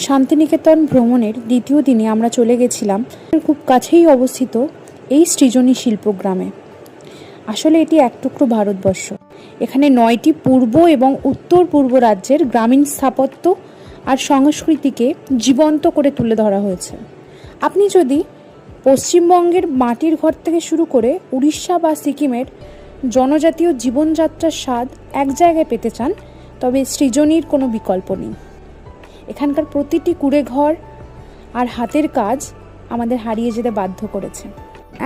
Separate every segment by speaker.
Speaker 1: শান্তিনিকেতন ভ্রমণের দ্বিতীয় দিনে আমরা চলে গেছিলাম খুব কাছেই অবস্থিত এই সৃজনী শিল্পগ্রামে। আসলে এটি এক টুকরো ভারতবর্ষ। এখানে 9টি পূর্ব এবং উত্তর পূর্ব রাজ্যের গ্রামীণ স্থাপত্য আর সংস্কৃতিকে জীবন্ত করে তুলে ধরা হয়েছে। আপনি যদি পশ্চিমবঙ্গের মাটির ঘর থেকে শুরু করে উড়িষ্যা বা সিকিমের জনজাতীয় জীবনযাত্রার স্বাদ এক জায়গায় পেতে চান, তবে সৃজনীর কোনো বিকল্প নেই। এখানকার প্রতিটি কুঁড়ে ঘর আর হাতের কাজ আমাদের হারিয়ে যেতে বাধ্য করেছে।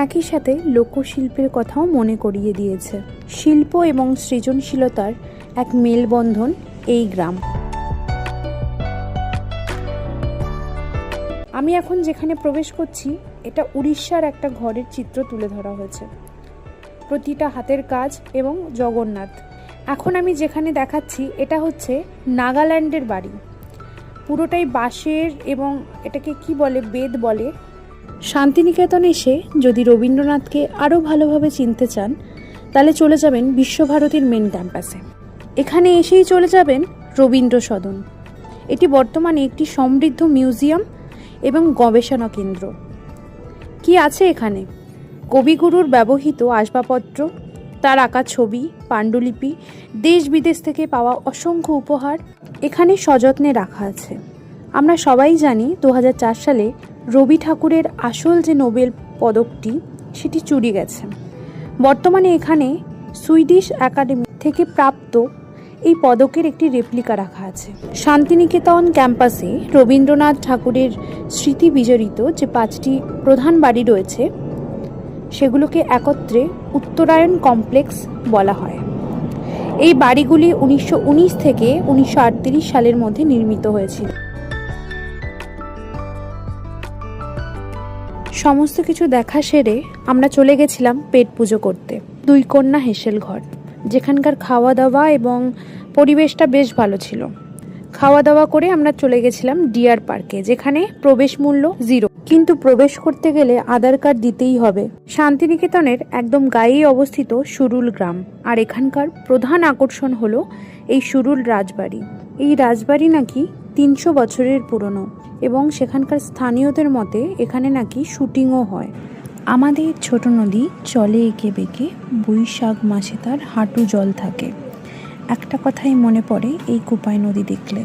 Speaker 1: একই সাথে লোকশিল্পের কথাও মনে করিয়ে দিয়েছে। শিল্প এবং সৃজনশীলতার এক মেলবন্ধন এই গ্রাম। আমি এখন যেখানে প্রবেশ করছি, এটা উড়িষ্যার একটা ঘরের চিত্র তুলে ধরা হয়েছে। প্রতিটা হাতের কাজ এবং জগন্নাথ। এখন আমি যেখানে দেখাচ্ছি এটা হচ্ছে নাগাল্যান্ডের বাড়ি। পুরোটাই বাঁশের এবং এটাকে কি বলে, বেদ বলে। শান্তিনিকেতন এসে যদি রবীন্দ্রনাথকে আরও ভালোভাবে চিনতে চান, তাহলে চলে যাবেন বিশ্বভারতীর মেন ক্যাম্পাসে। এখানে এসেই চলে যাবেন রবীন্দ্র সদন। এটি বর্তমানে একটি সমৃদ্ধ মিউজিয়াম এবং গবেষণা কেন্দ্র। কি আছে এখানে? কবিগুরুর ব্যবহৃত আসবাবপত্র, তার আঁকা ছবি, পাণ্ডুলিপি, দেশ বিদেশ থেকে পাওয়া অসংখ্য উপহার এখানে সযত্নে রাখা আছে। আমরা সবাই জানি 2004 সালে রবি ঠাকুরের আসল যে নোবেল পদকটি, সেটি চুরি গেছে। বর্তমানে এখানে সুইডিশ একাডেমি থেকে প্রাপ্ত এই পদকের একটি রেপ্লিকা রাখা আছে। শান্তিনিকেতন ক্যাম্পাসে রবীন্দ্রনাথ ঠাকুরের স্মৃতি বিজড়িত যে 5টি প্রধান বাড়ি রয়েছে, সেগুলোকে একত্রে উত্তরায়ণ কমপ্লেক্স বলা হয়। এই বাড়িগুলি 1919 থেকে 1938 সালের মধ্যে নির্মিত হয়েছিল। সমস্ত কিছু দেখা সেরে আমরা চলে গেছিলাম পেট পুজো করতে 2 কন্যা হেসেল ঘর, যেখানকার খাওয়া দাওয়া এবং পরিবেশটা বেশ ভালো ছিল। খাওয়া দাওয়া করে আমরা চলে গেছিলাম ডিয়ার পার্কে, যেখানে প্রবেশ মূল্য 0, কিন্তু প্রবেশ করতে গেলে আধার কার্ড দিতেই হবে। শান্তিনিকেতনের একদম গায়েই অবস্থিত সুরুল গ্রাম, আর এখানকার প্রধান আকর্ষণ হলো এই সুরুল রাজবাড়ি। এই রাজবাড়ি নাকি 300 বছরের পুরনো এবং সেখানকার স্থানীয়দের মতে এখানে নাকি শুটিংও হয়। আমাদের ছোট নদী চলে এঁকে বেঁকে, বৈশাখ মাসে তার হাঁটু জল থাকে। একটা কথাই মনে পড়ে এই কোপাই নদী দেখলে।